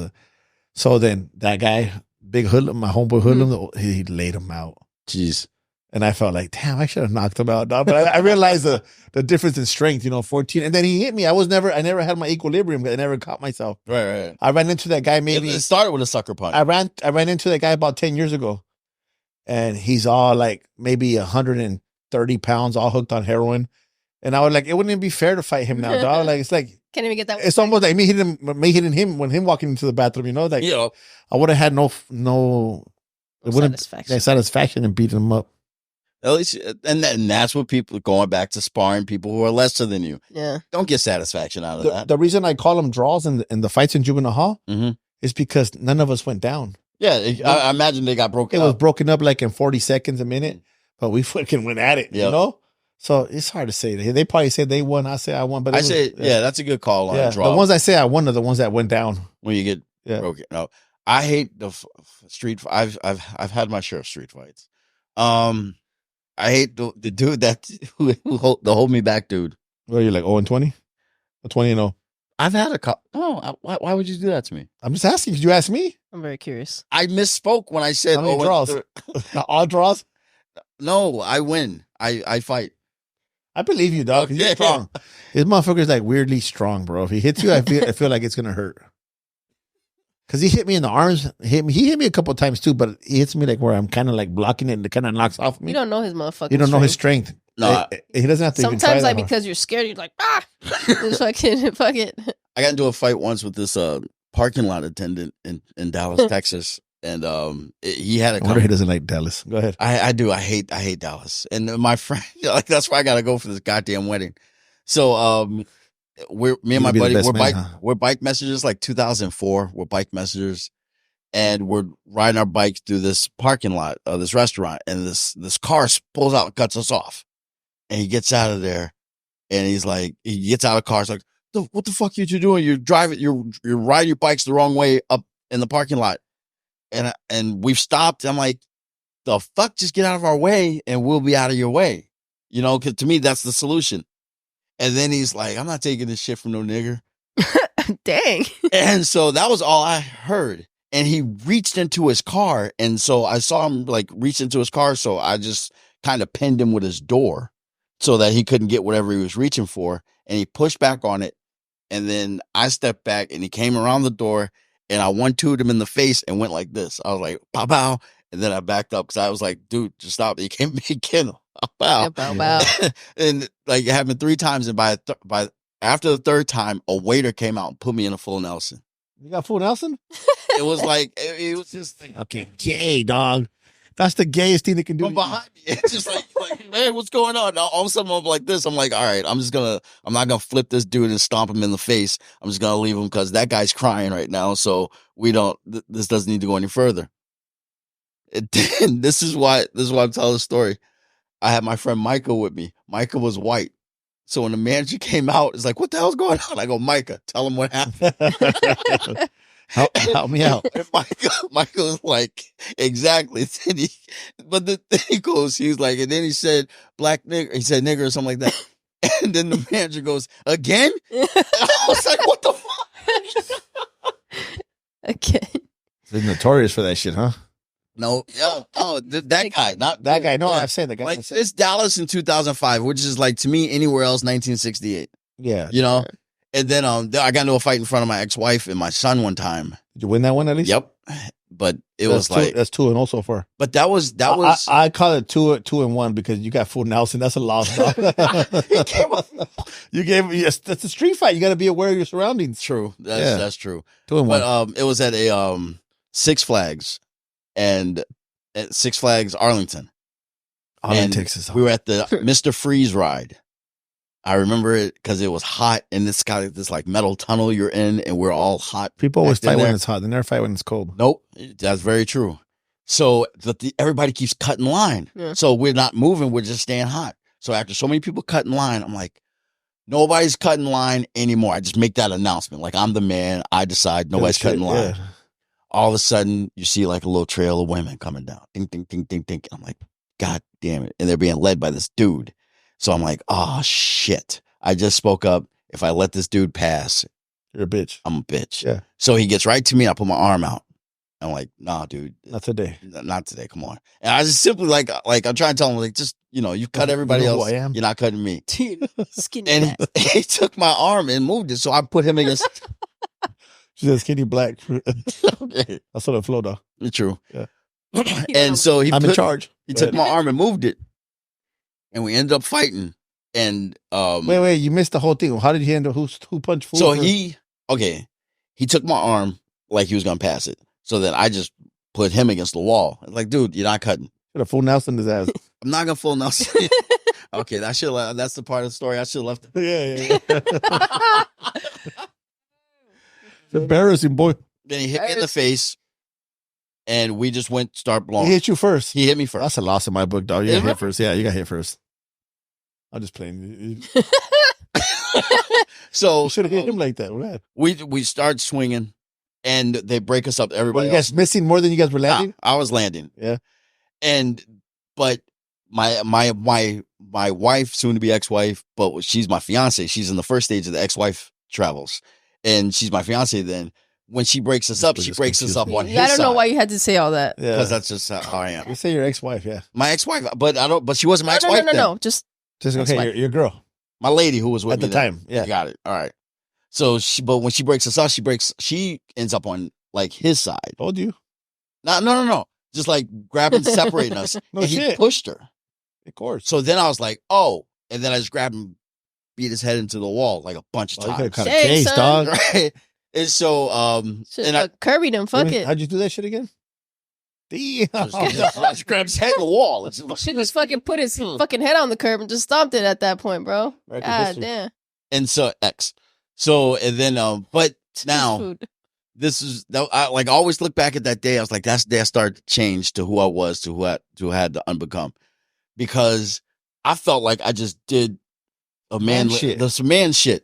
so then that guy, big hoodlum, my homeboy hoodlum, he laid him out. Jeez. And I felt like, damn, I should have knocked him out, dog. But I realized the difference in strength, you know, 14. And then he hit me. I never had my equilibrium. I never caught myself. Right. I ran into that guy maybe. It started with a sucker punch. I ran into that guy about 10 years ago. And he's all like maybe 130 pounds, all hooked on heroin. And I was like, it wouldn't even be fair to fight him now, dog. Like, it's like, can't even get that. It's almost like me hitting him when him walking into the bathroom, you know? Like, I would have had no satisfaction in beating him up. At least, and that's what people, going back to sparring people who are lesser than you. Yeah. Don't get satisfaction out of that. The reason I call them draws in the fights in juvenile hall is because none of us went down. Yeah, I imagine they got broken up. It was broken up like in 40 seconds a minute, but we fucking went at it, you know? So it's hard to say. They probably said they won. I say I won, but that's a good call on a draw. The ones I say I won are the ones that went down when you get broken. No, I hate the street. I've had my share of street fights. I hate the dude who the hold me back dude. Well, you're like 0-20? Or 20-0? I've had a couple. No, why would you do that to me? I'm just asking. Did you ask me? I'm very curious. I misspoke when I said How many draws? All draws? No, I win. I fight. I believe you, dog. 'Cause you're strong. This motherfucker's like weirdly strong, bro. If he hits you, I feel like it's gonna hurt. Cause he hit me in the arms. He hit me a couple of times too, but he hits me like where I'm kind of like blocking it and it kind of knocks off me. You don't know his motherfucking. You don't know his strength. No, he doesn't have to. Sometimes even try like that because you're scared, you're like just fuck it. I got into a fight once with this parking lot attendant in Dallas, Texas, and he had a. I wonder he doesn't like Dallas. Go ahead. I do. I hate Dallas, and my friend, like that's why I got to go for this goddamn wedding. So me and my buddy, we're bike messengers, like 2004. We're bike messengers, and we're riding our bikes through this parking lot of this restaurant, and this car pulls out and cuts us off, and he gets out of there, and he gets out of the car, it's like, what the fuck are you doing? You're driving, you're riding your bikes the wrong way up in the parking lot, and we've stopped. I'm like, the fuck, just get out of our way, and we'll be out of your way, because to me that's the solution. And then he's like, I'm not taking this shit from no nigger. Dang. And so that was all I heard. And he reached into his car. And so I saw him like reach into his car. So I just kind of pinned him with his door so that he couldn't get whatever he was reaching for. And he pushed back on it. And then I stepped back and he came around the door and I 1-2'd him in the face and went like this. I was like, pow, pow. And then I backed up because I was like, dude, just stop. He came again. Bow. Bow, bow. And like it happened 3 times. And by after the 3rd time, a waiter came out and put me in a full Nelson. You got full Nelson? It was like, it was just like, okay, gay, dog. That's the gayest thing they can do. From behind me. It's just like, man, what's going on? All of a sudden I'm like this. I'm like, all right, I'm not going to flip this dude and stomp him in the face. I'm just going to leave him because that guy's crying right now. So this doesn't need to go any further. This is why I'm telling the story. I had my friend Micah with me. Micah was white. So when the manager came out, it's like, what the hell's going on? I go, Micah, tell him what happened. help me out. And Micah was like, exactly. But the thing goes, he was like, and then he said, black nigger. He said nigger or something like that. And then the manager goes, again? I was like, what the fuck? Again. They're notorious for that shit, huh? No, that guy, not that guy. No, yeah. I've said the guy. Like it's Dallas in 2005, which is like to me anywhere else 1968. Yeah, And then I got into a fight in front of my ex-wife and my son one time. Did you win that one at least? Yep. But that's that's 2-0 so far. But that was I call it 2-1 because you got full Nelson. That's a loss. You gave yes. That's a street fight. You got to be aware of your surroundings. True. That's true. 2-1. But it was at a Six Flags. And at Six Flags Arlington, Texas. We were at the Mr. Freeze ride. I remember it because it was hot, and it's got this like metal tunnel you're in, and we're all hot. People always fight when it's hot. They never fight when it's cold. Nope, that's very true. So everybody keeps cutting line. Yeah. So we're not moving. We're just staying hot. So after so many people cut in line, I'm like, nobody's cutting line anymore. I just make that announcement. Like I'm the man. I decide nobody's cutting line. Yeah. All of a sudden, you see like a little trail of women coming down. Ding, ding, ding, ding, ding. I'm like, God damn it. And they're being led by this dude. So I'm like, oh, shit. I just spoke up. If I let this dude pass, you're a bitch. I'm a bitch. Yeah. So he gets right to me. I put my arm out. I'm like, nah, dude. Not today. Not today. Come on. And I just simply like I'm trying to tell him, like, just, you cut everybody else. Who I am? You're not cutting me. Dude, skinny. And he took my arm and moved it. So I put him against... She said skinny black. Okay. That's what it flowed off. It's true. Yeah. And so I'm in charge. He took my arm and moved it. And we ended up fighting. And wait, you missed the whole thing. How did he handle who punched who? So he took my arm like he was gonna pass it. So then I just put him against the wall. Like, dude, you're not cutting. Should have full Nelson his ass. I'm not gonna full Nelson. Okay, that's the part of the story I should have left. Yeah. It's embarrassing, boy. Then he hit me in the face, and we just start blowing. He hit you first. He hit me first. That's a loss in my book, dog. You got hit first. Yeah, you got hit first. I'm just playing. So you should have hit him like that. Right? We start swinging, and they break us up to everybody. Were you guys missing more than you guys were landing? I was landing. Yeah. But my wife, soon to be ex-wife, but she's my fiance. She's in the first stage of the ex-wife travels, and she's my fiance. Then when she breaks us up, she breaks us up on his I don't know side. why you had to say all that. Because that's just how I am. You say your ex-wife, yeah. My ex-wife, but I don't. But she wasn't my ex-wife. No. Just okay. ex-wife. Your girl my lady who was with at me the then. time. Yeah, Got it. All right. So but when she breaks us up, she ends up on like his side. told you. No. Just like grabbing, separating us. No and shit. He pushed her. Of course. So then I was like, oh, and then I just grabbed him, beat his head into the wall like a bunch of You times. cut a Dang, case, son. dog. Right. And so, and I curvied him. Fuck it. How'd you do that shit again? Damn. I just grabbed his head in the wall. Should just fucking put his fucking head on the curb and just stomped it at that point, bro. Right, God damn. And so and then, but now Food. this is, I always look back at that day. I was like, that's the day I started to change to who I was, to who I had to unbecome, because I felt like I just did some man shit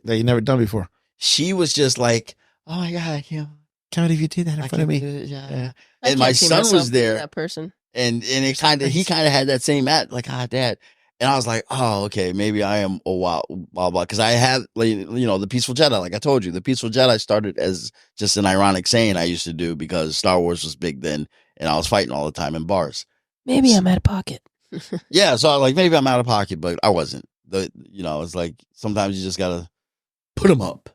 that you never done before. She was just like, oh my God, I can't believe you did that in front of me. Yeah. I And my can't see son myself was being there. That person. And he kind of had that same like, Dad. And I was like, oh, okay, maybe I am a blah, blah. Because I had, the Peaceful Jedi, like I told you. The Peaceful Jedi started as just an ironic saying I used to do because Star Wars was big then, and I was fighting all the time in bars. Maybe I'm out of pocket. Yeah, so I was like, maybe I'm out of pocket, but I wasn't. It's like sometimes you just got to put them up.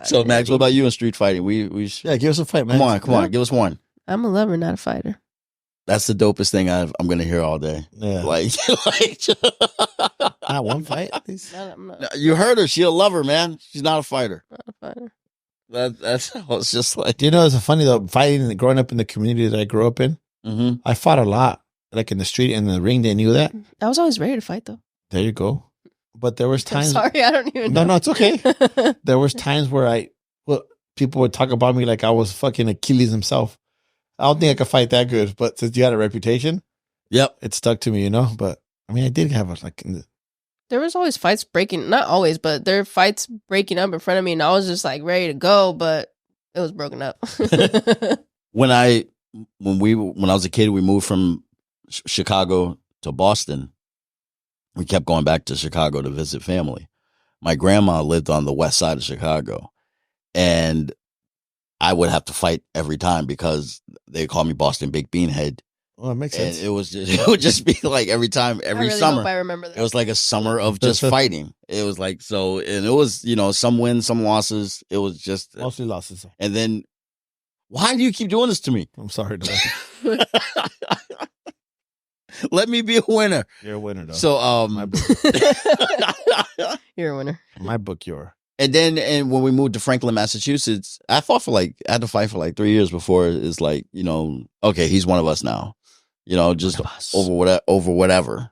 So, Max, what about you in street fighting? Yeah, give us a fight, man. Come on, give us one. I'm a lover, not a fighter. That's the dopest thing I'm going to hear all day. Yeah. Not one fight. I'm not You heard her. She a lover, man. She's not a fighter. a fighter. That's how it's just like. Do you know, it's funny though, fighting, growing up in the community that I grew up in, I fought a lot, like in the street, in the ring. They knew that. I was always ready to fight, though. There you go. But there was times. Sorry, I don't even know. No, it's okay. There was times where people would talk about me like I was fucking Achilles himself. I don't think I could fight that good, but since you had a reputation, yep, it stuck to me, But I mean, I did have there was always fights breaking, not always, but there were fights breaking up in front of me, and I was just like ready to go, but it was broken up. When I was a kid, we moved from Chicago to Boston. We kept going back to Chicago to visit family. My grandma lived on the west side of Chicago, and I would have to fight every time because they call me Boston Big Beanhead. Well, it makes sense. And it would just be like every time, every summer. I remember that. It was like a summer of just fighting. It was like, so, and it was, some wins, some losses. It was just mostly losses. And then, why do you keep doing this to me? I'm sorry, dog. Let me be a winner. You're a winner, though. So, my book. You're a winner. My book, you're. And when we moved to Franklin, Massachusetts, I had to fight for like 3 years before it's like, okay, he's one of us now. Just over whatever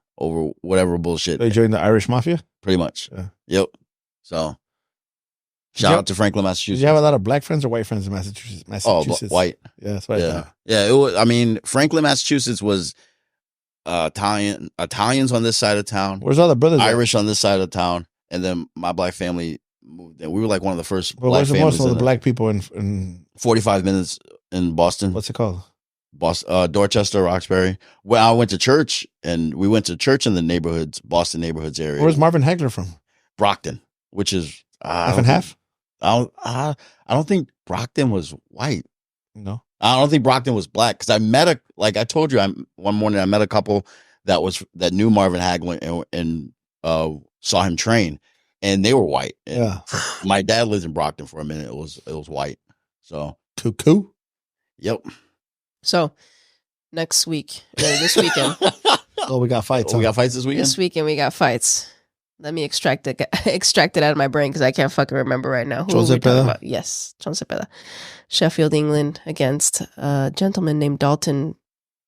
bullshit. So you joined the Irish Mafia? Pretty much. Yeah. Yep. So, shout out to Franklin, Massachusetts. Did you have a lot of black friends or white friends in Massachusetts? Oh, white. Yeah, that's what I thought. Yeah, it was, Franklin, Massachusetts was Italians on this side of town. Where's all the brothers? Irish on this side of town. And then my black family moved in. We were like one of the first black where's families. Most of the black people in 45 minutes in Boston. What's it called? Dorchester, Roxbury. Well, I went to church, and we went to church in the neighborhoods, Boston neighborhoods area. Where's Marvin Hagler from? Brockton, which is half and half. I don't think Brockton was white. No, I don't think Brockton was black because I met like I told you, one morning I met a couple that knew Marvin Hagler and saw him train, and they were white. And yeah, my dad lived in Brockton for a minute. It was white. So cuckoo. Yep. So next week, this weekend. Oh, we got fights. We got fights this weekend. This weekend we got fights. Let me extract it out of my brain because I can't fucking remember right now. Who are we talking about? Yes, John Cepeda. Sheffield, England against a gentleman named Dalton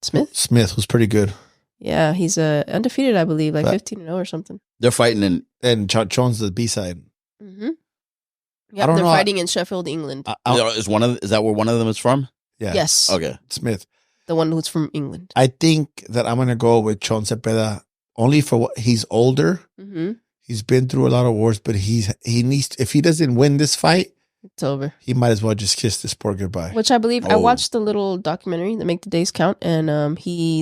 Smith. Smith was pretty good. Yeah, he's undefeated, I believe, like 15-0 or something. They're fighting and Jones the B-side. Mm-hmm. Yeah, they're fighting in Sheffield, England. Is that where one of them is from? Yeah. Yes. Okay. Smith. The one who's from England. I think that I'm gonna go with John Cepeda only for what he's older. Mm-hmm. He's been through a lot of wars, but he needs, if he doesn't win this fight, It's over. He might as well just kiss the sport goodbye. Which I believe I Oh. watched the little documentary that Make the Days Count, and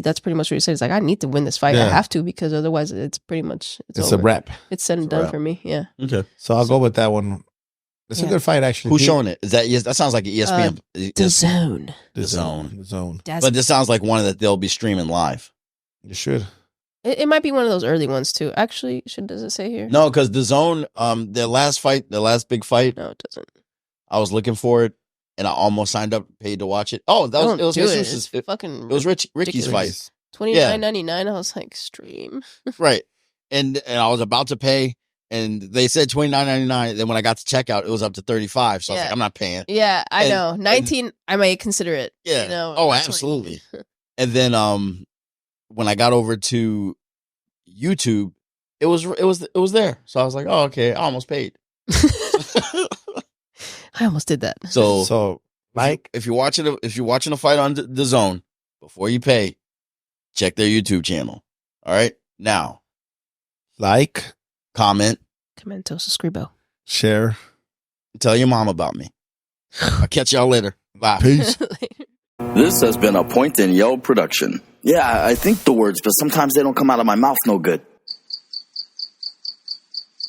that's pretty much what he said. He's like, I need to win this fight. I Yeah. have to, because otherwise it's pretty much It's over. a wrap. It's said and It's a done wrap. for me. Yeah. Okay. So I'll go with that one. It's a Yeah. good fight, actually. Who's showing it? Is that that sounds like an ESPN? The Zone. The The Zone. The Zone. That's, But this sounds like one that they'll be streaming live. You should. it might be one of those early ones too. Actually, does it say here? No, because the Zone, their last big fight, No, it doesn't. I was looking for it, and I almost signed up, paid to watch it. Oh, it was do it. Jesus. It's fucking. It was Ricky's ridiculous. fight, $29.99. I was like, stream. right? And I was about to pay, and they said $29.99. Then when I got to checkout, it was up to $35. So I was Yeah. like, I'm not paying. Yeah, I And- know. 19. I might consider it. Yeah. You know, Oh, 20. absolutely. And then when I got over to YouTube, it was there. So I was like, oh, okay, I almost paid. I almost did that. So So, like, if you're watching a fight on the Zone, before you pay, check their YouTube channel. All right, now like, comment, Commento, suscribo. share, tell your mom about me. I'll catch y'all later. Bye. peace. This has been a Point in Yo production. Yeah, I think the words, but sometimes they don't come out of my mouth no good.